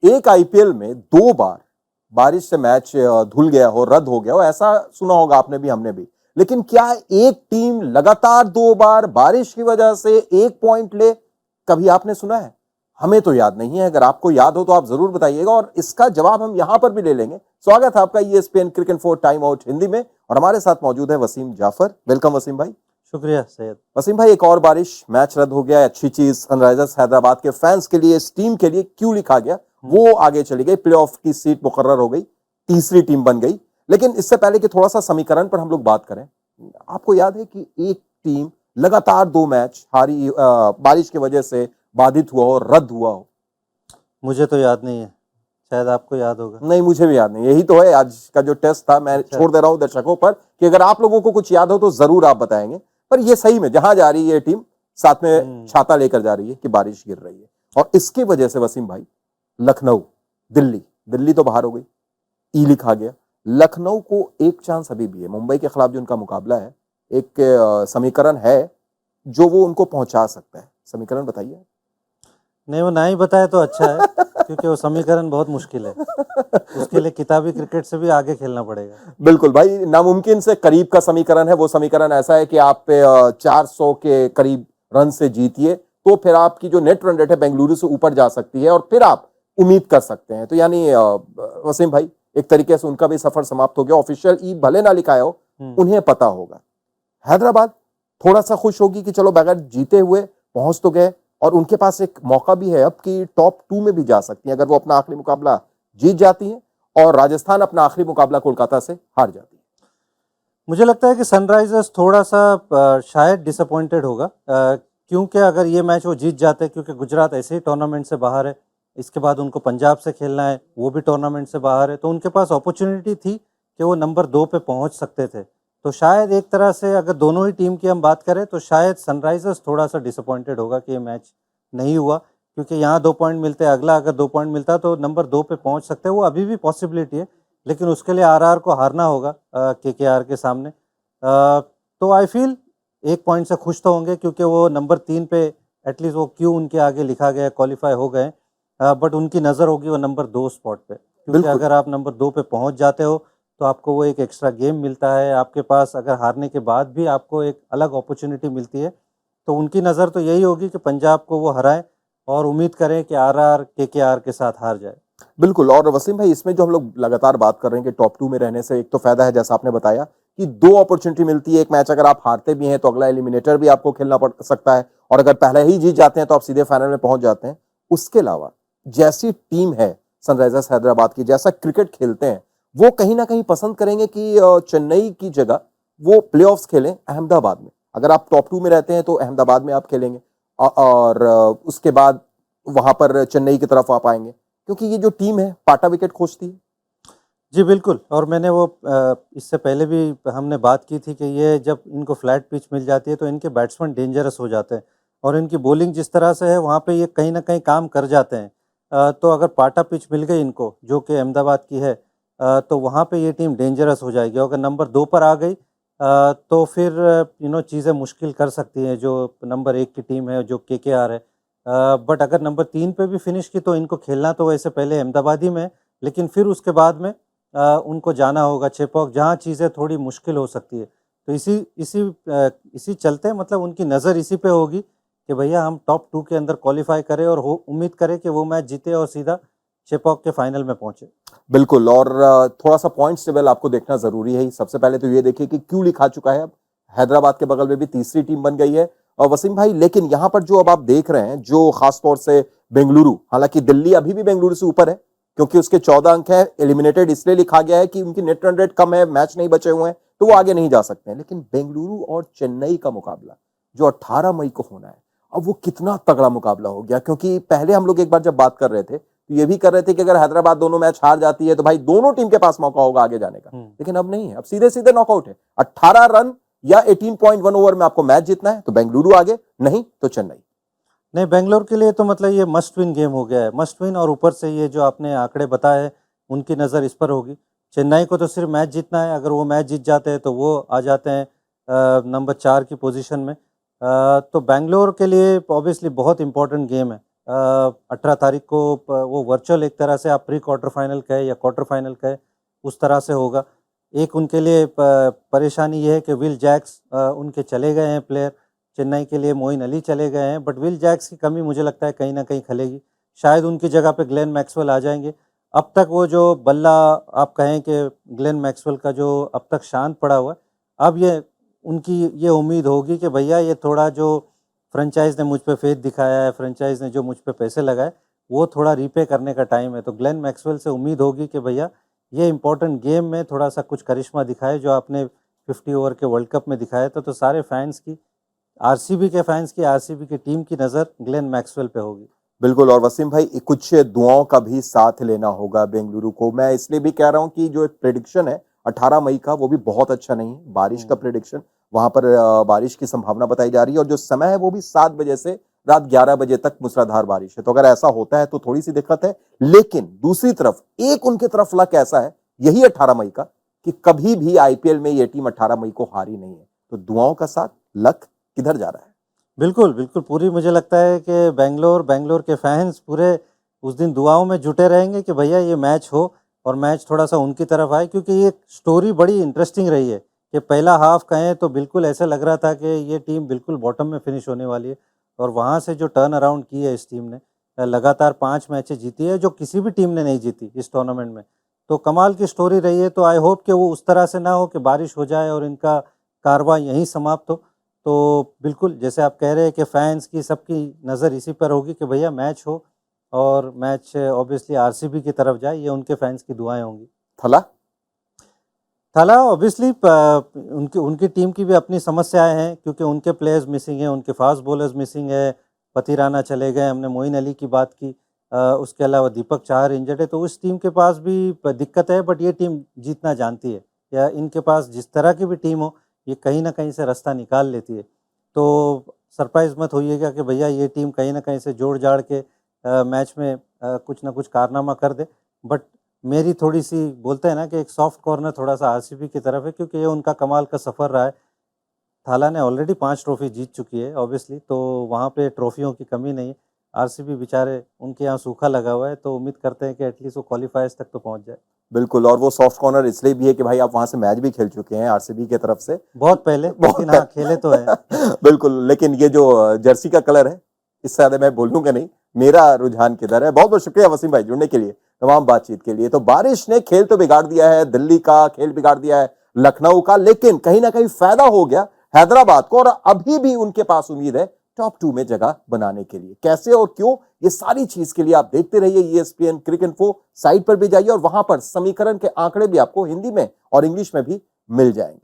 एक आईपीएल में 2 बार बारिश से मैच धुल गया हो, रद्द हो गया हो, ऐसा सुना होगा आपने भी, हमने भी। लेकिन क्या एक टीम लगातार 2 बार बारिश की वजह से 1 पॉइंट ले, कभी आपने सुना है? हमें तो याद नहीं है। अगर आपको याद हो तो आप जरूर बताइएगा और इसका जवाब हम यहां पर भी ले लेंगे। स्वागत है आपका ESPN cricket for time out Hindi में, और हमारे साथ मौजूद है वसीम जाफर। वेलकम वसीम भाई। शुक्रिया सैयद। वसीम भाई, एक और बारिश, मैच रद्द हो गया, अच्छी चीज सनराइजर्स हैदराबाद के फैंस के लिए, इस टीम के लिए क्यों लिखा गया, वो आगे चली गई, प्लेऑफ की सीट मुकर्रर हो गई, तीसरी टीम बन गई। लेकिन इससे पहले कि थोड़ा सा समीकरण पर हम लोग बात करें, आपको याद है कि एक टीम लगातार 2 मैच हारी, बारिश की वजह से बाधित हुआ हो, रद्द हुआ हो? मुझे तो याद नहीं है, शायद आपको याद होगा। नहीं, मुझे भी याद नहीं। यही तो है आज का जो टेस्ट था। मैं छोड़ दे रहा हूं दर्शकों पर कि अगर आप लोगों को कुछ याद हो तो जरूर आप बताएंगे। पर ये सही में जहां जा रही है टीम, साथ में छाता लेकर जा रही है कि बारिश गिर रही है, और इसकी वजह से वसीम भाई लखनऊ, दिल्ली तो बाहर हो गई, ई लिखा गया। लखनऊ को एक चांस अभी भी है, मुंबई के खिलाफ जो उनका मुकाबला है, एक समीकरण है जो वो उनको पहुंचा सकता है। समीकरण बताइए। नहीं, वो ना ही बताए तो अच्छा है क्योंकि वो समीकरण बहुत मुश्किल है। उसके लिए किताबी क्रिकेट से भी आगे खेलना पड़ेगा। बिल्कुल भाई, नामुमकिन से करीब का समीकरण है। वो समीकरण ऐसा है कि आप 400 के करीब रन से जीतिए तो फिर आपकी जो नेट रन रेट है बेंगलुरु से ऊपर जा सकती है, और फिर आप उम्मीद कर सकते हैं। तो यानी वसीम भाई, एक तरीके से उनका भी सफर समाप्त हो गया। ऑफिशियल ई भले ना लिखाया हो, उन्हें पता होगा। हैदराबाद थोड़ा सा खुश होगी कि चलो बगैर जीते हुए पहुंच तो गए, और उनके पास एक मौका भी है अब कि टॉप 2 में भी जा सकती है अगर वो अपना आखिरी मुकाबला जीत जाती है, और राजस्थान अपना आखिरी मुकाबला कोलकाता से हार जाती है। मुझे लगता है कि सनराइजर्स थोड़ा सा शायद डिसअपॉइंटेड होगा, क्योंकि अगर ये मैच वो जीत जाते, क्योंकि गुजरात ऐसे ही टूर्नामेंट से बाहर है, इसके बाद उनको पंजाब से खेलना है, वो भी टूर्नामेंट से बाहर है, तो उनके पास अपॉर्चुनिटी थी कि वो नंबर 2 पे पहुंच सकते थे। तो शायद एक तरह से अगर दोनों ही टीम की हम बात करें तो शायद सनराइजर्स थोड़ा सा डिसअपॉइंटेड होगा कि ये मैच नहीं हुआ, क्योंकि यहाँ 2 पॉइंट मिलते, अगला अगर 2 पॉइंट मिलता तो नंबर 2 पे पहुंच सकते हैं। वो अभी भी पॉसिबिलिटी है, लेकिन उसके लिए आरआर को हारना होगा केकेआर के सामने। तो आई फील 1 पॉइंट से खुश तो होंगे, क्योंकि वो नंबर 3 पे एटलीस्ट वो क्यों उनके आगे लिखा गया, क्वालिफाई हो गए, बट उनकी नज़र होगी वो नंबर 2 स्पॉट पे, क्योंकि अगर आप नंबर 2 पे पहुंच जाते हो तो आपको वो एक एक्स्ट्रा गेम मिलता है। आपके पास अगर हारने के बाद भी आपको एक अलग अपॉर्चुनिटी मिलती है, तो उनकी नज़र तो यही होगी कि पंजाब को वो हराएं और उम्मीद करें कि आरआर केकेआर के साथ हार जाए। बिल्कुल। और वसीम भाई, इसमें जो हम लोग लगातार बात कर रहे हैं कि टॉप 2 में रहने से एक तो फायदा है, जैसा आपने बताया कि 2 अपॉर्चुनिटी मिलती है। एक मैच अगर आप हारते भी हैं तो अगला एलिमिनेटर भी आपको खेलना पड़ सकता है, और अगर पहले ही जीत जाते हैं तो आप सीधे फाइनल में पहुंच जाते हैं। उसके अलावा जैसी टीम है सनराइजर्स हैदराबाद की, जैसा क्रिकेट खेलते हैं, वो कहीं ना कहीं पसंद करेंगे कि चेन्नई की जगह वो प्लेऑफ्स खेलें अहमदाबाद में। अगर आप टॉप 2 में रहते हैं तो अहमदाबाद में आप खेलेंगे, और उसके बाद वहां पर चेन्नई की तरफ आप आएंगे, क्योंकि ये जो टीम है पाटा विकेट खोजती है। जी बिल्कुल, और मैंने वो इससे पहले भी हमने बात की थी कि ये जब इनको फ्लैट पिच मिल जाती है तो इनके बैट्समैन डेंजरस हो जाते हैं, और इनकी बॉलिंग जिस तरह से है वहाँ पे ये कहीं ना कहीं काम कर जाते हैं। तो अगर पाटा पिच मिल गई इनको, जो कि अहमदाबाद की है, तो वहाँ पे ये टीम डेंजरस हो जाएगी। अगर नंबर 2 पर आ गई तो फिर चीज़ें मुश्किल कर सकती हैं जो नंबर 1 की टीम है, जो केकेआर है। बट अगर नंबर 3 पे भी फिनिश की तो इनको खेलना तो वैसे पहले अहमदाबाद ही में, लेकिन फिर उसके बाद में उनको जाना होगा चेपॉक, जहाँ चीज़ें थोड़ी मुश्किल हो सकती है। तो इसी चलते मतलब उनकी नज़र इसी पे होगी कि भैया हम टॉप 2 के अंदर क्वालिफाई करें और उम्मीद करें कि वो मैच जीते और सीधा चेपॉक के फाइनल में पहुंचे। बिल्कुल। और थोड़ा सा पॉइंट्स टेबल आपको देखना जरूरी है। सबसे पहले तो ये देखिए कि क्यों लिखा चुका है। अब हैदराबाद के बगल में भी तीसरी टीम बन गई है, और वसीम भाई, लेकिन यहां पर जो अब आप देख रहे हैं, जो खासतौर से बेंगलुरु, हालांकि दिल्ली अभी भी बेंगलुरु से ऊपर है क्योंकि उसके 14 अंक है, एलिमिनेटेड इसलिए लिखा गया है कि उनकी नेट रन रेट कम है, मैच नहीं बचे हुए हैं, तो वो आगे नहीं जा सकते हैं। लेकिन बेंगलुरु और चेन्नई का मुकाबला जो 18 मई को होना है, अब वो कितना तगड़ा मुकाबला हो गया। क्योंकि पहले हम लोग एक बार जब बात कर रहे थे तो ये भी कर रहे थे कि अगर हैदराबाद दोनों मैच हार जाती है तो भाई दोनों टीम के पास मौका होगा आगे जाने का, लेकिन अब नहीं है। अब सीधे सीधे नॉकआउट है। 18 रन या 18.1 ओवर में आपको मैच जीतना है तो बेंगलुरु आगे, नहीं तो चेन्नई। नहीं, बेंगलोर के लिए तो मतलब ये मस्ट विन गेम हो गया है, मस्ट विन। और ऊपर से ये जो आपने आंकड़े बताए, उनकी नज़र इस पर होगी। चेन्नई को तो सिर्फ मैच जीतना है, अगर वो मैच जीत जाते हैं तो वो आ जाते हैं नंबर 4 की पोजीशन में। तो बेंगलोर के लिए ऑब्वियसली बहुत इंपॉर्टेंट गेम है, 18 तारीख को वो वर्चुअल एक तरह से आप प्री क्वार्टर फाइनल कहे या क्वार्टर फाइनल कहे, उस तरह से होगा। एक उनके लिए परेशानी ये है कि विल जैक्स उनके चले गए हैं प्लेयर, चेन्नई के लिए मोइन अली चले गए हैं, बट विल जैक्स की कमी मुझे लगता है कहीं ना कहीं खलेगी। शायद उनकी जगह पे ग्लेन मैक्सवेल आ जाएंगे। अब तक वो जो बल्ला आप कहें कि ग्लेन मैक्सवेल का जो अब तक शांत पड़ा हुआ है, अब ये उनकी ये उम्मीद होगी कि भैया ये थोड़ा जो फ्रेंचाइज ने मुझ पे फेथ दिखाया है, फ्रेंचाइज ने जो मुझ पे पैसे लगाए, वो थोड़ा रीपे करने का टाइम है। तो ग्लेन मैक्सवेल से उम्मीद होगी कि भैया ये इंपॉर्टेंट गेम में थोड़ा सा कुछ करिश्मा दिखाए जो आपने 50 ओवर के वर्ल्ड कप में दिखाया था। तो सारे फैंस की, आरसीबी के फैंस की, आरसीबी की टीम की नज़र ग्लेन मैक्सवेल पे होगी। बिल्कुल। और वसीम भाई, कुछ दुआओं का भी साथ लेना होगा बेंगलुरु को। मैं इसलिए भी कह रहा हूं कि जो एक प्रेडिक्शन है 18 मई का, वो भी बहुत अच्छा नहीं है। बारिश का प्रेडिक्शन, वहां पर बारिश की संभावना बताई जा रही है, और जो समय है वो भी 7 बजे से रात 11 बजे तक मूसलाधार बारिश है। तो अगर ऐसा होता है तो थोड़ी सी दिक्कत है। लेकिन दूसरी तरफ एक उनके तरफ लक ऐसा है, यही 18 मई का, कि कभी भी आईपीएल में ये टीम 18 मई को हारी नहीं है। तो दुआओं का साथ लक किधर जा रहा है? बिल्कुल, बिल्कुल, पूरी मुझे लगता है कि बेंगलोर के फैंस पूरे उस दिन दुआओं में जुटे रहेंगे कि भैया ये मैच हो और मैच थोड़ा-सा उनकी तरफ आए, क्योंकि ये स्टोरी बड़ी इंटरेस्टिंग रही है कि पहला हाफ कहें तो बिल्कुल ऐसा लग रहा था कि ये टीम बिल्कुल बॉटम में फिनिश होने वाली है, और वहाँ से जो टर्न अराउंड की है इस टीम ने, लगातार 5 मैचें जीती है, जो किसी भी टीम ने नहीं जीती इस टूर्नामेंट में। तो कमाल की स्टोरी रही है। तो आई होप कि वो उस तरह से ना हो कि बारिश हो जाए और इनका कारवां यहीं समाप्त हो। तो बिल्कुल जैसे आप कह रहे हैं कि फैंस की, सबकी नज़र इसी पर होगी कि भैया मैच हो और मैच ऑब्वियसली आरसीबी की तरफ जाए, ये उनके फैंस की दुआएं होंगी। थला? थाला ऑब्वियसली उनकी उनकी टीम की भी अपनी समस्याएं हैं, क्योंकि उनके प्लेयर्स मिसिंग हैं, उनके फास्ट बॉलर्स मिसिंग है, पति राणा चले गए, हमने मोइन अली की बात की, उसके अलावा दीपक चाहर इंजर्ड है। तो उस टीम के पास भी दिक्कत है, बट ये टीम जीतना जानती है, या इनके पास जिस तरह की भी टीम हो, ये कहीं ना कहीं से रास्ता निकाल लेती है। तो सरप्राइज मत होइएगा कि भैया ये टीम कहीं ना कहीं से जोड़ जाड़ के मैच में कुछ ना कुछ कारनामा कर दे। बट मेरी थोड़ी सी, बोलते हैं ना कि एक सॉफ्ट कॉर्नर थोड़ा सा आरसीबी की तरफ है, क्योंकि ये उनका कमाल का सफ़र रहा है। थाला ने ऑलरेडी 5 ट्रॉफी जीत चुकी है ऑब्वियसली, तो वहाँ पे ट्रॉफियों की कमी नहीं है। आरसीबी बेचारे, उनके यहाँ सूखा लगा हुआ है, तो उम्मीद करते हैं कि एटलीस्ट वो क्वालिफायर्स तक तो पहुँच जाए। बिल्कुल। और वो सॉफ्ट कॉर्नर इसलिए भी है कि भाई आप वहां से मैच भी खेल चुके हैं आरसीबी की तरफ से। बहुत पहले, लेकिन हाँ खेले तो है। बिल्कुल। लेकिन ये जो जर्सी का कलर है, इससे ज्यादा मैं बोलूंगा नहीं। मेरा रुझान किधर है। बहुत बहुत शुक्रिया वसीम भाई जुड़ने के लिए, तमाम बातचीत के लिए। तो बारिश ने खेल तो बिगाड़ दिया है, दिल्ली का खेल बिगाड़ दिया है, लखनऊ का, लेकिन कहीं ना कहीं फायदा हो गया हैदराबाद को, और अभी भी उनके पास उम्मीद है टॉप 2 में जगह बनाने के लिए। कैसे और क्यों, ये सारी चीज के लिए आप देखते रहिए ESPN क्रिक इन्फो साइट पर भी जाइए, और वहां पर समीकरण के आंकड़े भी आपको हिंदी में और इंग्लिश में भी मिल जाएंगे।